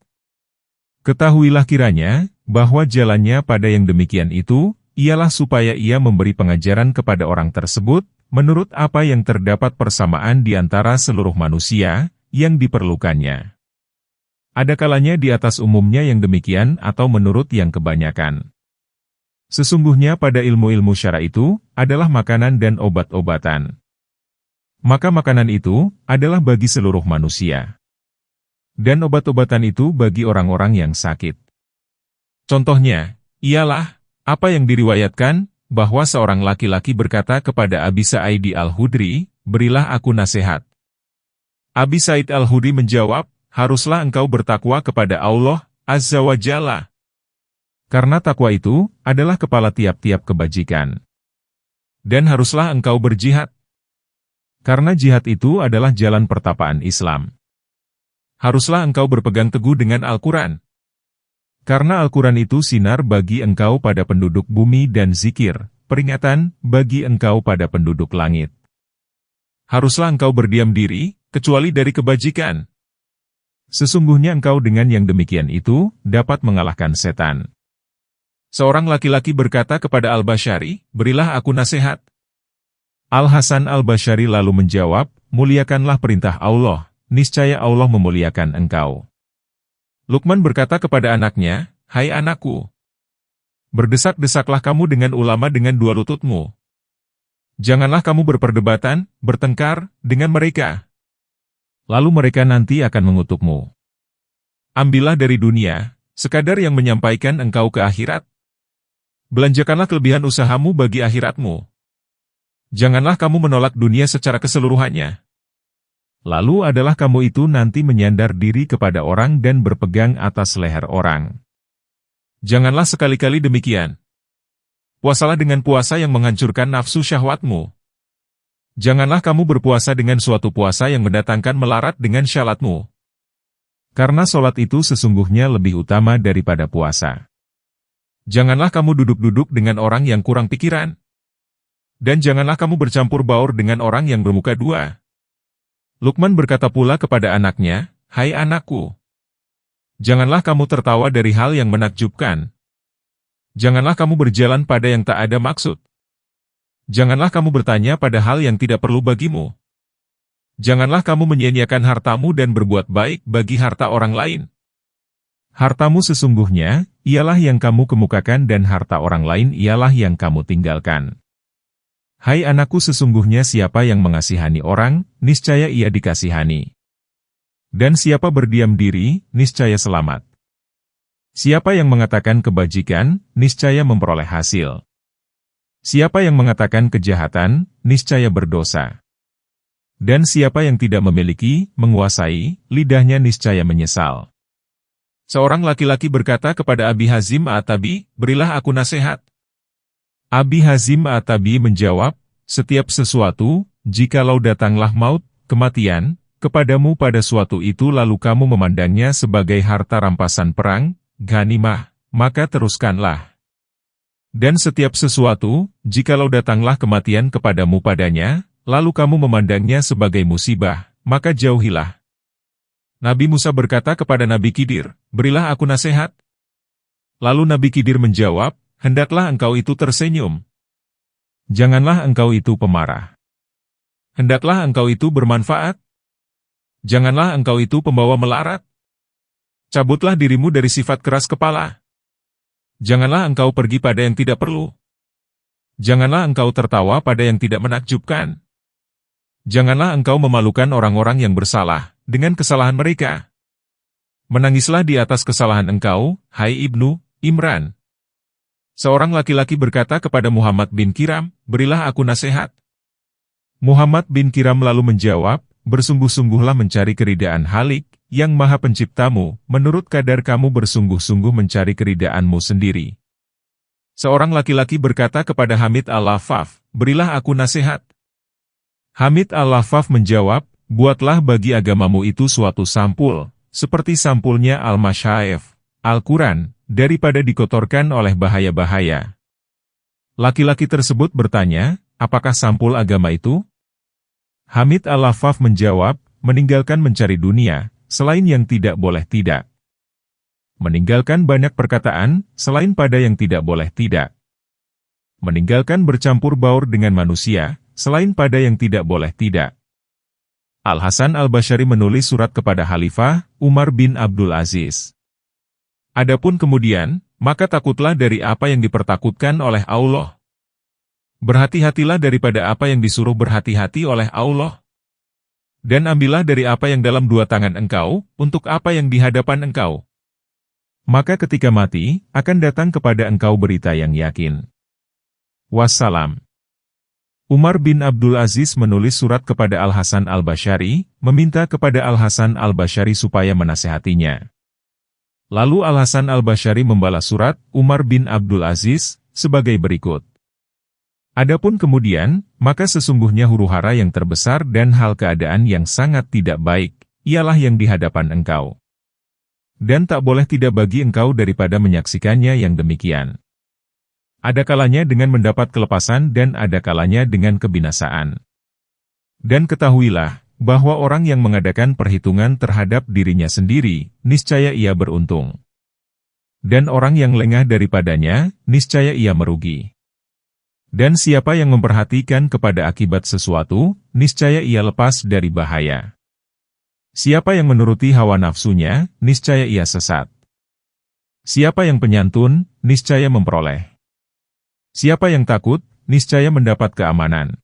Ketahuilah kiranya, bahwa jalannya pada yang demikian itu, ialah supaya ia memberi pengajaran kepada orang tersebut, menurut apa yang terdapat persamaan di antara seluruh manusia, yang diperlukannya. Ada kalanya di atas umumnya yang demikian atau menurut yang kebanyakan. Sesungguhnya pada ilmu-ilmu syara itu, adalah makanan dan obat-obatan. Maka makanan itu, adalah bagi seluruh manusia. Dan obat-obatan itu bagi orang-orang yang sakit. Contohnya, ialah, apa yang diriwayatkan, bahwa seorang laki-laki berkata kepada Abi Sa'id al-Khudri, "Berilah aku nasihat." Abi Sa'id al-Khudri menjawab, "Haruslah engkau bertakwa kepada Allah, Azza wa Jalla. Karena takwa itu, adalah kepala tiap-tiap kebajikan. Dan haruslah engkau berjihad. Karena jihad itu adalah jalan pertapaan Islam. Haruslah engkau berpegang teguh dengan Al-Quran. Karena Al-Quran itu sinar bagi engkau pada penduduk bumi dan zikir, peringatan, bagi engkau pada penduduk langit. Haruslah engkau berdiam diri, kecuali dari kebajikan. Sesungguhnya engkau dengan yang demikian itu, dapat mengalahkan setan. Seorang laki-laki berkata kepada Al-Bashari, berilah aku nasihat. Al-Hasan Al-Bashari lalu menjawab, muliakanlah perintah Allah, niscaya Allah memuliakan engkau. Luqman berkata kepada anaknya, hai anakku, berdesak-desaklah kamu dengan ulama dengan dua lututmu. Janganlah kamu berperdebatan, bertengkar, dengan mereka. Lalu mereka nanti akan mengutukmu. Ambillah dari dunia, sekadar yang menyampaikan engkau ke akhirat. Belanjakanlah kelebihan usahamu bagi akhiratmu. Janganlah kamu menolak dunia secara keseluruhannya. Lalu adalah kamu itu nanti menyandar diri kepada orang dan berpegang atas leher orang. Janganlah sekali-kali demikian. Puasalah dengan puasa yang menghancurkan nafsu syahwatmu. Janganlah kamu berpuasa dengan suatu puasa yang mendatangkan melarat dengan syalatmu. Karena sholat itu sesungguhnya lebih utama daripada puasa. Janganlah kamu duduk-duduk dengan orang yang kurang pikiran. Dan janganlah kamu bercampur baur dengan orang yang bermuka dua. Luqman berkata pula kepada anaknya, hai anakku, janganlah kamu tertawa dari hal yang menakjubkan. Janganlah kamu berjalan pada yang tak ada maksud. Janganlah kamu bertanya pada hal yang tidak perlu bagimu. Janganlah kamu menyia-nyiakan hartamu dan berbuat baik bagi harta orang lain. Hartamu sesungguhnya, ialah yang kamu kemukakan dan harta orang lain ialah yang kamu tinggalkan. Hai anakku, sesungguhnya siapa yang mengasihani orang, niscaya ia dikasihani. Dan siapa berdiam diri, niscaya selamat. Siapa yang mengatakan kebajikan, niscaya memperoleh hasil. Siapa yang mengatakan kejahatan, niscaya berdosa. Dan siapa yang tidak memiliki, menguasai, lidahnya niscaya menyesal. Seorang laki-laki berkata kepada Abi Hazim At-Tabi, berilah aku nasihat. Abi Hazim At-Tabi menjawab, setiap sesuatu, jikalau datanglah maut, kematian, kepadamu pada suatu itu lalu kamu memandangnya sebagai harta rampasan perang, ghanimah, maka teruskanlah. Dan setiap sesuatu, jikalau datanglah kematian kepadamu padanya, lalu kamu memandangnya sebagai musibah, maka jauhilah. Nabi Musa berkata kepada Nabi Khidir, berilah aku nasihat. Lalu Nabi Khidir menjawab, hendaklah engkau itu tersenyum. Janganlah engkau itu pemarah. Hendaklah engkau itu bermanfaat. Janganlah engkau itu pembawa melarat. Cabutlah dirimu dari sifat keras kepala. Janganlah engkau pergi pada yang tidak perlu. Janganlah engkau tertawa pada yang tidak menakjubkan. Janganlah engkau memalukan orang-orang yang bersalah, dengan kesalahan mereka. Menangislah di atas kesalahan engkau, hai Ibnu Imran. Seorang laki-laki berkata kepada Muhammad bin Kiram, berilah aku nasihat. Muhammad bin Kiram lalu menjawab, bersungguh-sungguhlah mencari keridaan Halik, yang maha penciptamu, menurut kadar kamu bersungguh-sungguh mencari keridaanmu sendiri. Seorang laki-laki berkata kepada Hamid Al-Lafaf, berilah aku nasihat. Hamid Al-Lafaf menjawab, buatlah bagi agamamu itu suatu sampul, seperti sampulnya Al-Masyaif, Al-Quran, daripada dikotorkan oleh bahaya-bahaya. Laki-laki tersebut bertanya, apakah sampul agama itu? Hamid Al-Lafaf menjawab, meninggalkan mencari dunia, selain yang tidak boleh tidak. Meninggalkan banyak perkataan, selain pada yang tidak boleh tidak. Meninggalkan bercampur baur dengan manusia, selain pada yang tidak boleh tidak. Al-Hasan Al-Bashari menulis surat kepada Khalifah Umar bin Abdul Aziz. Adapun kemudian, maka takutlah dari apa yang dipertakutkan oleh Allah. Berhati-hatilah daripada apa yang disuruh berhati-hati oleh Allah. Dan ambillah dari apa yang dalam dua tangan engkau, untuk apa yang di hadapan engkau. Maka ketika mati, akan datang kepada engkau berita yang yakin. Wassalam. Umar bin Abdul Aziz menulis surat kepada Al-Hasan Al-Bashari, meminta kepada Al-Hasan Al-Bashari supaya menasehatinya. Lalu Al-Hasan Al-Bashari membalas surat Umar bin Abdul Aziz, sebagai berikut. Adapun kemudian, maka sesungguhnya huru-hara yang terbesar dan hal keadaan yang sangat tidak baik, ialah yang di hadapan engkau. Dan tak boleh tidak bagi engkau daripada menyaksikannya yang demikian. Ada kalanya dengan mendapat kelepasan dan ada kalanya dengan kebinasaan. Dan ketahuilah, bahwa orang yang mengadakan perhitungan terhadap dirinya sendiri, niscaya ia beruntung. Dan orang yang lengah daripadanya, niscaya ia merugi. Dan siapa yang memperhatikan kepada akibat sesuatu, niscaya ia lepas dari bahaya. Siapa yang menuruti hawa nafsunya, niscaya ia sesat. Siapa yang penyantun, niscaya memperoleh. Siapa yang takut, niscaya mendapat keamanan.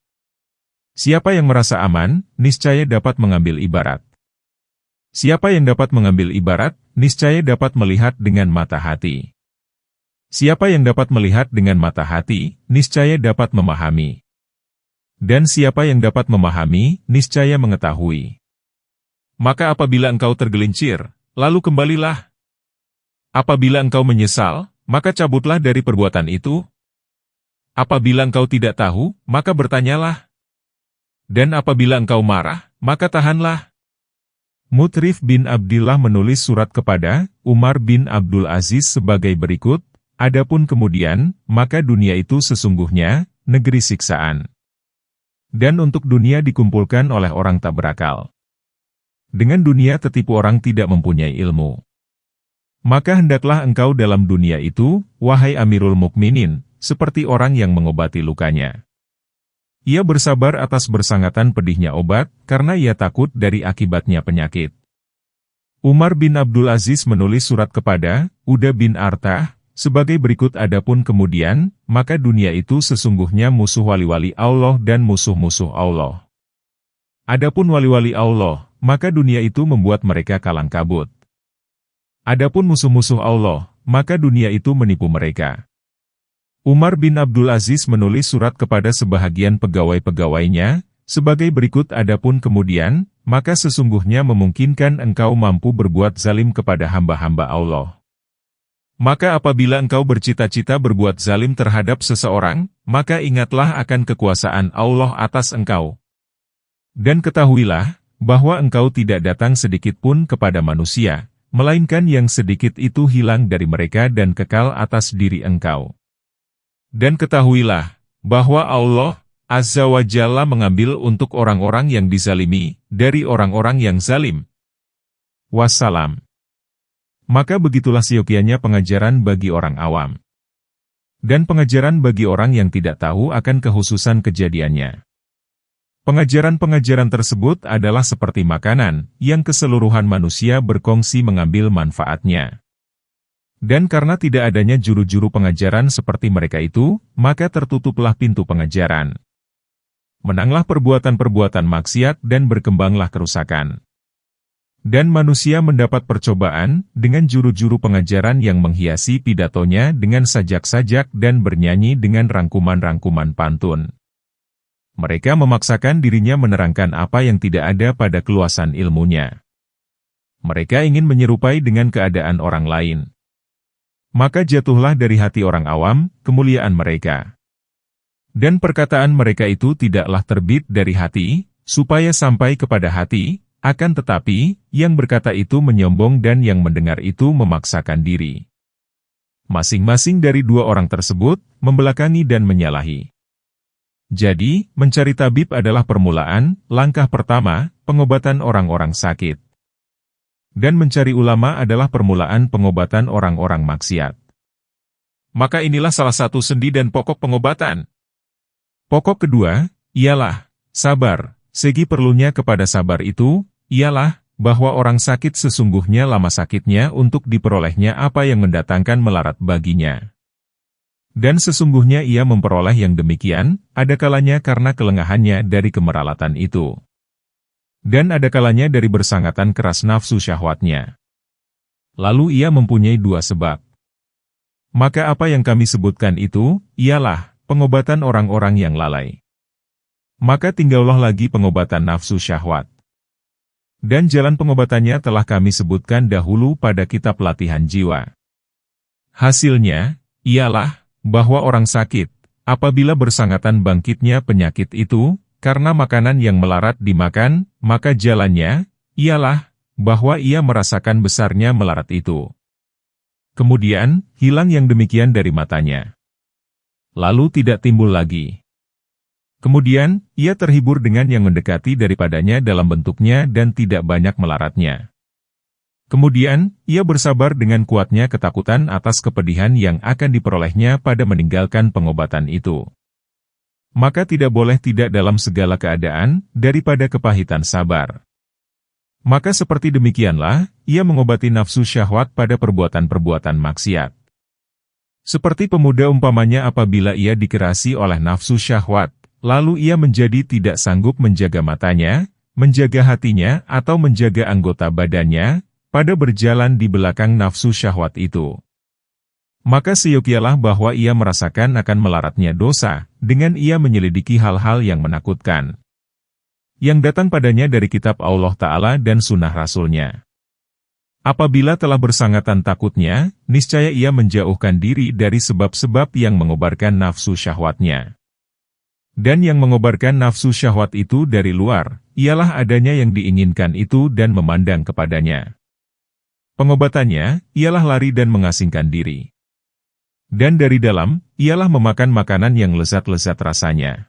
Siapa yang merasa aman, niscaya dapat mengambil ibarat. Siapa yang dapat mengambil ibarat, niscaya dapat melihat dengan mata hati. Siapa yang dapat melihat dengan mata hati, niscaya dapat memahami. Dan siapa yang dapat memahami, niscaya mengetahui. Maka apabila engkau tergelincir, lalu kembalilah. Apabila engkau menyesal, maka cabutlah dari perbuatan itu. Apabila engkau tidak tahu, maka bertanyalah. Dan apabila engkau marah, maka tahanlah. Mutrif bin Abdillah menulis surat kepada Umar bin Abdul Aziz sebagai berikut, adapun kemudian, maka dunia itu sesungguhnya negeri siksaan. Dan untuk dunia dikumpulkan oleh orang tak berakal. Dengan dunia tertipu orang tidak mempunyai ilmu. Maka hendaklah engkau dalam dunia itu, wahai Amirul Mukminin, seperti orang yang mengobati lukanya. Ia bersabar atas bersangatan pedihnya obat, karena ia takut dari akibatnya penyakit. Umar bin Abdul Aziz menulis surat kepada Uda bin Artah, sebagai berikut adapun kemudian, maka dunia itu sesungguhnya musuh wali-wali Allah dan musuh-musuh Allah. Adapun wali-wali Allah, maka dunia itu membuat mereka kalang kabut. Adapun musuh-musuh Allah, maka dunia itu menipu mereka. Umar bin Abdul Aziz menulis surat kepada sebahagian pegawai-pegawainya, sebagai berikut adapun kemudian, maka sesungguhnya memungkinkan engkau mampu berbuat zalim kepada hamba-hamba Allah. Maka apabila engkau bercita-cita berbuat zalim terhadap seseorang, maka ingatlah akan kekuasaan Allah atas engkau. Dan ketahuilah, bahwa engkau tidak datang sedikit pun kepada manusia, melainkan yang sedikit itu hilang dari mereka dan kekal atas diri engkau. Dan ketahuilah, bahwa Allah, Azza wa Jalla mengambil untuk orang-orang yang dizalimi, dari orang-orang yang zalim. Wassalam. Maka begitulah siokianya pengajaran bagi orang awam. Dan pengajaran bagi orang yang tidak tahu akan kehususan kejadiannya. Pengajaran-pengajaran tersebut adalah seperti makanan, yang keseluruhan manusia berkongsi mengambil manfaatnya. Dan karena tidak adanya juru-juru pengajaran seperti mereka itu, maka tertutuplah pintu pengajaran. Menanglah perbuatan-perbuatan maksiat dan berkembanglah kerusakan. Dan manusia mendapat percobaan dengan juru-juru pengajaran yang menghiasi pidatonya dengan sajak-sajak dan bernyanyi dengan rangkuman-rangkuman pantun. Mereka memaksakan dirinya menerangkan apa yang tidak ada pada keluasan ilmunya. Mereka ingin menyerupai dengan keadaan orang lain. Maka jatuhlah dari hati orang awam, kemuliaan mereka. Dan perkataan mereka itu tidaklah terbit dari hati, supaya sampai kepada hati, akan tetapi, yang berkata itu menyombong dan yang mendengar itu memaksakan diri. Masing-masing dari dua orang tersebut, membelakangi dan menyalahi. Jadi, mencari tabib adalah permulaan, langkah pertama, pengobatan orang-orang sakit. Dan mencari ulama adalah permulaan pengobatan orang-orang maksiat. Maka inilah salah satu sendi dan pokok pengobatan. Pokok kedua, ialah sabar. Segi perlunya kepada sabar itu, ialah bahwa orang sakit sesungguhnya lama sakitnya untuk diperolehnya apa yang mendatangkan melarat baginya. Dan sesungguhnya ia memperoleh yang demikian, ada kalanya karena kelengahannya dari kemeralatan itu. Dan ada kalanya dari bersangatan keras nafsu syahwatnya. Lalu ia mempunyai dua sebab. Maka apa yang kami sebutkan itu, ialah pengobatan orang-orang yang lalai. Maka tinggallah lagi pengobatan nafsu syahwat. Dan jalan pengobatannya telah kami sebutkan dahulu pada kitab latihan jiwa. Hasilnya, ialah bahwa orang sakit, apabila bersangatan bangkitnya penyakit itu, karena makanan yang melarat dimakan, maka jalannya, ialah, bahwa ia merasakan besarnya melarat itu. Kemudian, hilang yang demikian dari matanya. Lalu tidak timbul lagi. Kemudian, ia terhibur dengan yang mendekati daripadanya dalam bentuknya dan tidak banyak melaratnya. Kemudian, ia bersabar dengan kuatnya ketakutan atas kepedihan yang akan diperolehnya pada meninggalkan pengobatan itu. Maka tidak boleh tidak dalam segala keadaan, daripada kepahitan sabar. Maka seperti demikianlah, ia mengobati nafsu syahwat pada perbuatan-perbuatan maksiat. Seperti pemuda umpamanya apabila ia dikerasi oleh nafsu syahwat, lalu ia menjadi tidak sanggup menjaga matanya, menjaga hatinya atau menjaga anggota badannya, pada berjalan di belakang nafsu syahwat itu. Maka seyogialah bahwa ia merasakan akan melaratnya dosa, dengan ia menyelidiki hal-hal yang menakutkan, yang datang padanya dari kitab Allah Ta'ala dan sunnah Rasul-Nya. Apabila telah bersangatan takutnya, niscaya ia menjauhkan diri dari sebab-sebab yang mengobarkan nafsu syahwatnya. Dan yang mengobarkan nafsu syahwat itu dari luar, ialah adanya yang diinginkan itu dan memandang kepadanya. Pengobatannya, ialah lari dan mengasingkan diri. Dan dari dalam, ialah memakan makanan yang lezat-lezat rasanya.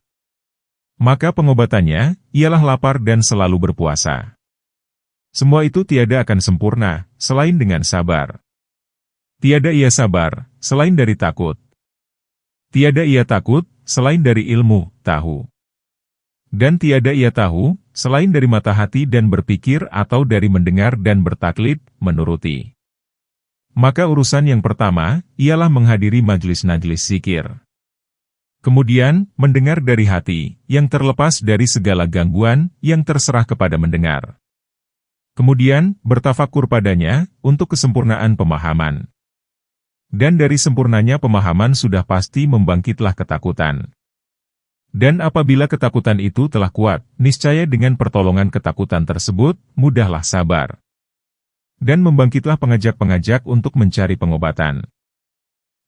Maka pengobatannya, ialah lapar dan selalu berpuasa. Semua itu tiada akan sempurna, selain dengan sabar. Tiada ia sabar, selain dari takut. Tiada ia takut, selain dari ilmu, tahu. Dan tiada ia tahu, selain dari mata hati dan berpikir atau dari mendengar dan bertaklid, menuruti. Maka urusan yang pertama, ialah menghadiri majelis-majelis zikir. Kemudian, mendengar dari hati, yang terlepas dari segala gangguan, yang terserah kepada mendengar. Kemudian, bertafakur padanya, untuk kesempurnaan pemahaman. Dan dari sempurnanya pemahaman sudah pasti membangkitlah ketakutan. Dan apabila ketakutan itu telah kuat, niscaya dengan pertolongan ketakutan tersebut, mudahlah sabar. Dan membangkitlah pengajak-pengajak untuk mencari pengobatan.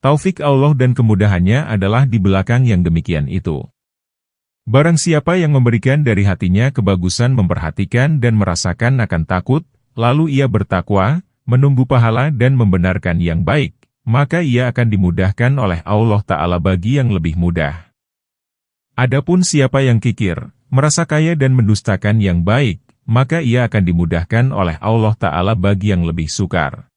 Taufik Allah dan kemudahannya adalah di belakang yang demikian itu. Barang siapa yang memberikan dari hatinya kebagusan memperhatikan dan merasakan akan takut, lalu ia bertakwa, menunggu pahala dan membenarkan yang baik, maka ia akan dimudahkan oleh Allah Ta'ala bagi yang lebih mudah. Adapun siapa yang kikir, merasa kaya dan mendustakan yang baik, maka ia akan dimudahkan oleh Allah Ta'ala bagi yang lebih sukar.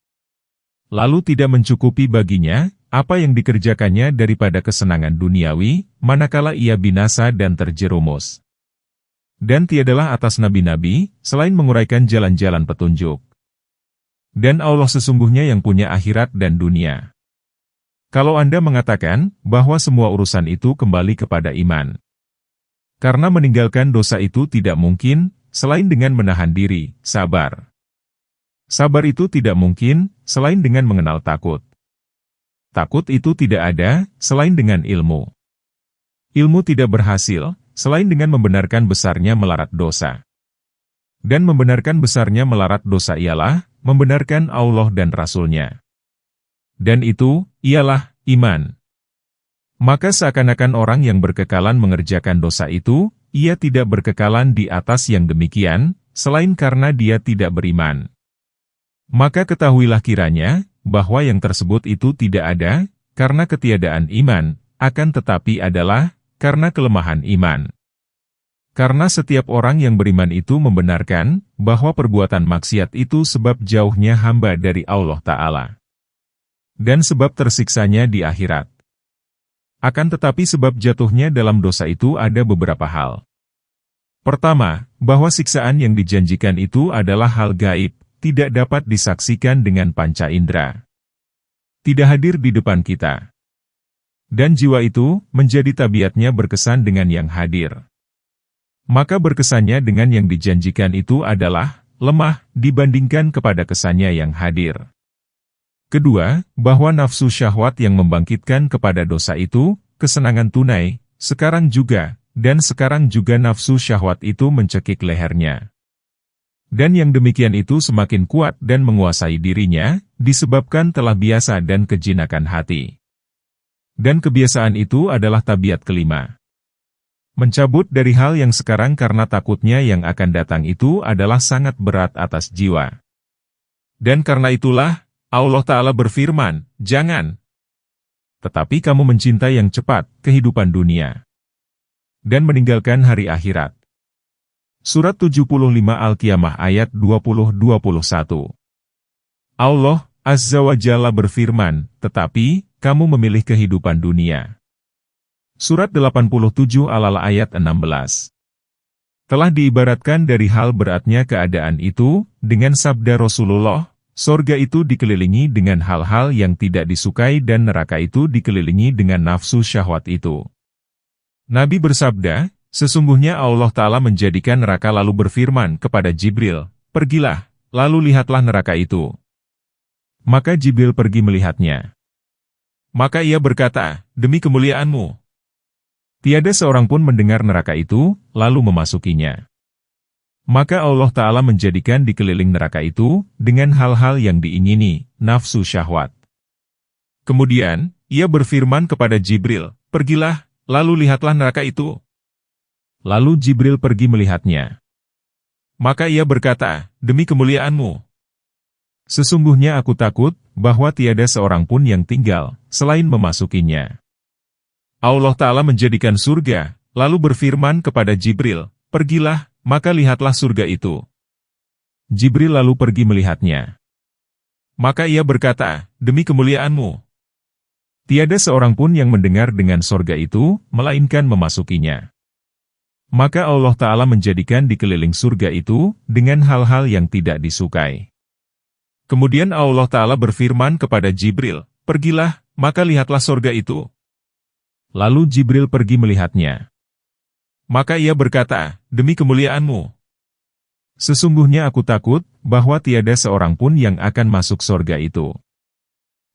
Lalu tidak mencukupi baginya, apa yang dikerjakannya daripada kesenangan duniawi, manakala ia binasa dan terjerumus. Dan tiadalah atas nabi-nabi, selain menguraikan jalan-jalan petunjuk. Dan Allah sesungguhnya yang punya akhirat dan dunia. Kalau Anda mengatakan, bahwa semua urusan itu kembali kepada iman. Karena meninggalkan dosa itu tidak mungkin, selain dengan menahan diri, sabar. Sabar itu tidak mungkin, selain dengan mengenal takut. Takut itu tidak ada, selain dengan ilmu. Ilmu tidak berhasil, selain dengan membenarkan besarnya melarat dosa. Dan membenarkan besarnya melarat dosa ialah, membenarkan Allah dan Rasul-Nya. Dan itu, ialah, iman. Maka seakan-akan orang yang berkekalan mengerjakan dosa itu, ia tidak berkekalan di atas yang demikian, selain karena dia tidak beriman. Maka ketahuilah kiranya, bahwa yang tersebut itu tidak ada, karena ketiadaan iman, akan tetapi adalah, karena kelemahan iman. Karena setiap orang yang beriman itu membenarkan, bahwa perbuatan maksiat itu sebab jauhnya hamba dari Allah Ta'ala. Dan sebab tersiksanya di akhirat. Akan tetapi sebab jatuhnya dalam dosa itu ada beberapa hal. Pertama, bahwa siksaan yang dijanjikan itu adalah hal gaib, tidak dapat disaksikan dengan panca indera. Tidak hadir di depan kita. Dan jiwa itu, menjadi tabiatnya berkesan dengan yang hadir. Maka berkesannya dengan yang dijanjikan itu adalah, lemah, dibandingkan kepada kesannya yang hadir. Kedua, bahwa nafsu syahwat yang membangkitkan kepada dosa itu, kesenangan tunai, sekarang juga, dan sekarang juga nafsu syahwat itu mencekik lehernya. Dan yang demikian itu semakin kuat dan menguasai dirinya, disebabkan telah biasa dan kejinakan hati. Dan kebiasaan itu adalah tabiat kelima. Mencabut dari hal yang sekarang karena takutnya yang akan datang itu adalah sangat berat atas jiwa. Dan karena itulah, Allah Ta'ala berfirman, jangan. Tetapi kamu mencintai yang cepat, kehidupan dunia. dan meninggalkan hari akhirat. Surat 75 Al-Qiyamah ayat 20-21. Allah Azza wa Jalla berfirman, tetapi kamu memilih kehidupan dunia. Surat 87 Al-Alaq ayat 16. Telah diibaratkan dari hal beratnya keadaan itu, dengan sabda Rasulullah, sorga itu dikelilingi dengan hal-hal yang tidak disukai dan neraka itu dikelilingi dengan nafsu syahwat itu. Nabi bersabda, sesungguhnya Allah Ta'ala menjadikan neraka lalu berfirman kepada Jibril, pergilah, lalu lihatlah neraka itu. Maka Jibril pergi melihatnya. Maka ia berkata, demi kemuliaanmu. Tiada seorang pun mendengar neraka itu, lalu memasukinya. Maka Allah Ta'ala menjadikan dikeliling neraka itu, dengan hal-hal yang diingini, nafsu syahwat. Kemudian, ia berfirman kepada Jibril, pergilah, lalu lihatlah neraka itu. Lalu Jibril pergi melihatnya. Maka ia berkata, demi kemuliaanmu. Sesungguhnya aku takut, bahwa tiada seorang pun yang tinggal, selain memasukinya. Allah Ta'ala menjadikan surga, lalu berfirman kepada Jibril, pergilah, maka lihatlah surga itu. Jibril lalu pergi melihatnya. Maka ia berkata, demi kemuliaanmu. Tiada seorang pun yang mendengar dengan surga itu, melainkan memasukinya. Maka Allah Ta'ala menjadikan dikeliling surga itu, dengan hal-hal yang tidak disukai. Kemudian Allah Ta'ala berfirman kepada Jibril, pergilah, maka lihatlah surga itu. Lalu Jibril pergi melihatnya. Maka ia berkata, demi kemuliaanmu. Sesungguhnya aku takut, bahwa tiada seorang pun yang akan masuk surga itu.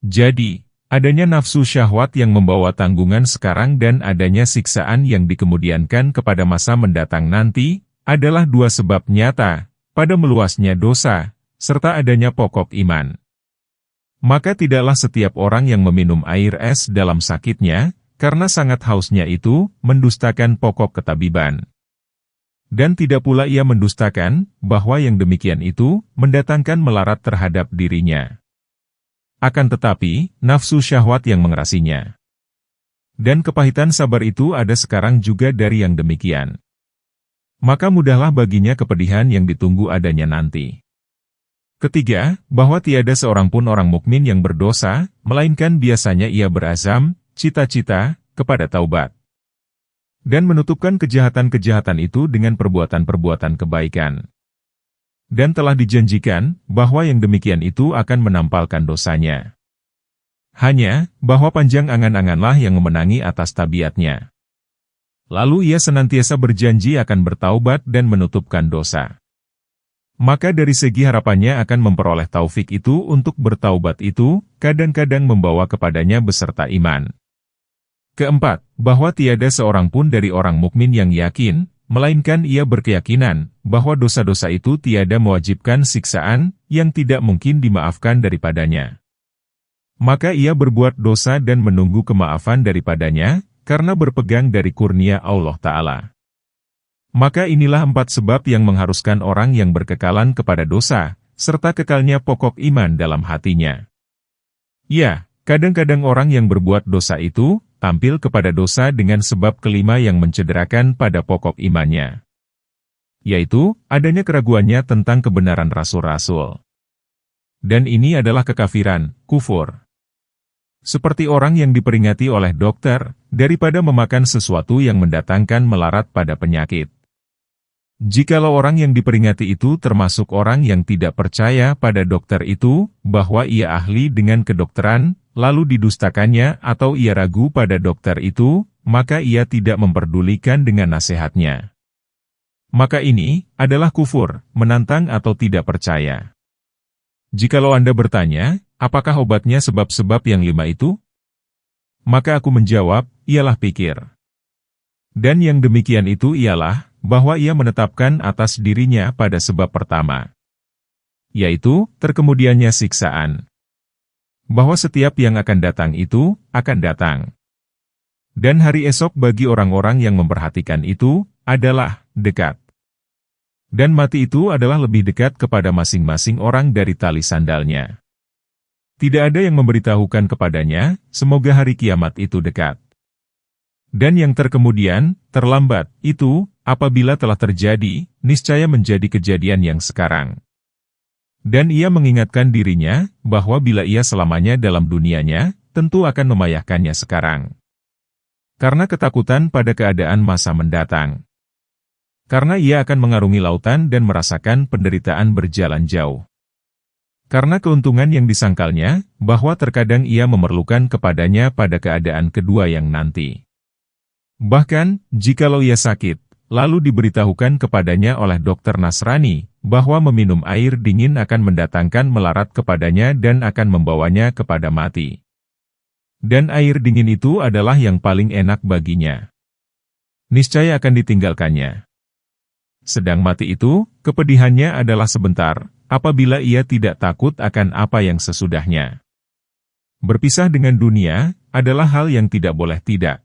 Jadi, adanya nafsu syahwat yang membawa tanggungan sekarang dan adanya siksaan yang dikemudiankan kepada masa mendatang nanti, adalah dua sebab nyata, pada meluasnya dosa, serta adanya pokok iman. Maka tidaklah setiap orang yang meminum air es dalam sakitnya, karena sangat hausnya itu, mendustakan pokok ketabiban. Dan tidak pula ia mendustakan, bahwa yang demikian itu, mendatangkan melarat terhadap dirinya. Akan tetapi, nafsu syahwat yang mengerasinya. Dan kepahitan sabar itu ada sekarang juga dari yang demikian. Maka mudahlah baginya kepedihan yang ditunggu adanya nanti. Ketiga, bahwa tiada seorang pun orang mukmin yang berdosa, melainkan biasanya ia berazam, cita-cita, kepada taubat. Dan menutupkan kejahatan-kejahatan itu dengan perbuatan-perbuatan kebaikan. Dan telah dijanjikan, bahwa yang demikian itu akan menampalkan dosanya. Hanya, bahwa panjang angan-anganlah yang memenangi atas tabiatnya. Lalu ia senantiasa berjanji akan bertaubat dan menutupkan dosa. Maka dari segi harapannya akan memperoleh taufik itu untuk bertaubat itu, kadang-kadang membawa kepadanya beserta iman. Keempat, bahwa tiada seorang pun dari orang mukmin yang yakin, melainkan ia berkeyakinan, bahwa dosa-dosa itu tiada mewajibkan siksaan, yang tidak mungkin dimaafkan daripadanya. Maka ia berbuat dosa dan menunggu kemaafan daripadanya, karena berpegang dari kurnia Allah Ta'ala. Maka inilah 4 sebab yang mengharuskan orang yang berkekalan kepada dosa, serta kekalnya pokok iman dalam hatinya. Ya, kadang-kadang orang yang berbuat dosa itu, tampil kepada dosa dengan sebab kelima yang mencederakan pada pokok imannya. Yaitu, adanya keraguannya tentang kebenaran rasul-rasul. Dan ini adalah kekafiran, kufur. Seperti orang yang diperingati oleh dokter, daripada memakan sesuatu yang mendatangkan melarat pada penyakit. Jikalau orang yang diperingati itu termasuk orang yang tidak percaya pada dokter itu, bahwa ia ahli dengan kedokteran, lalu didustakannya atau ia ragu pada dokter itu, maka ia tidak memperdulikan dengan nasihatnya. Maka ini adalah kufur, menantang atau tidak percaya. Jikalau Anda bertanya, apakah obatnya sebab-sebab yang 5 itu? Maka aku menjawab, ialah pikir. Dan yang demikian itu ialah, bahwa ia menetapkan atas dirinya pada sebab pertama. Yaitu, terkemudiannya siksaan. Bahwa setiap yang akan datang itu, akan datang. Dan hari esok bagi orang-orang yang memperhatikan itu, adalah dekat. Dan mati itu adalah lebih dekat kepada masing-masing orang dari tali sandalnya. Tidak ada yang memberitahukan kepadanya, semoga hari kiamat itu dekat. Dan yang terkemudian, terlambat, itu, apabila telah terjadi, niscaya menjadi kejadian yang sekarang. Dan ia mengingatkan dirinya, bahwa bila ia selamanya dalam dunianya, tentu akan memayahkannya sekarang. Karena ketakutan pada keadaan masa mendatang. Karena ia akan mengarungi lautan dan merasakan penderitaan berjalan jauh. Karena keuntungan yang disangkalnya, bahwa terkadang ia memerlukan kepadanya pada keadaan kedua yang nanti. Bahkan, jikalau ia sakit, lalu diberitahukan kepadanya oleh dokter Nasrani, bahwa meminum air dingin akan mendatangkan melarat kepadanya dan akan membawanya kepada mati. Dan air dingin itu adalah yang paling enak baginya. Niscaya akan ditinggalkannya. Sedang mati itu, kepedihannya adalah sebentar, apabila ia tidak takut akan apa yang sesudahnya. Berpisah dengan dunia, adalah hal yang tidak boleh tidak.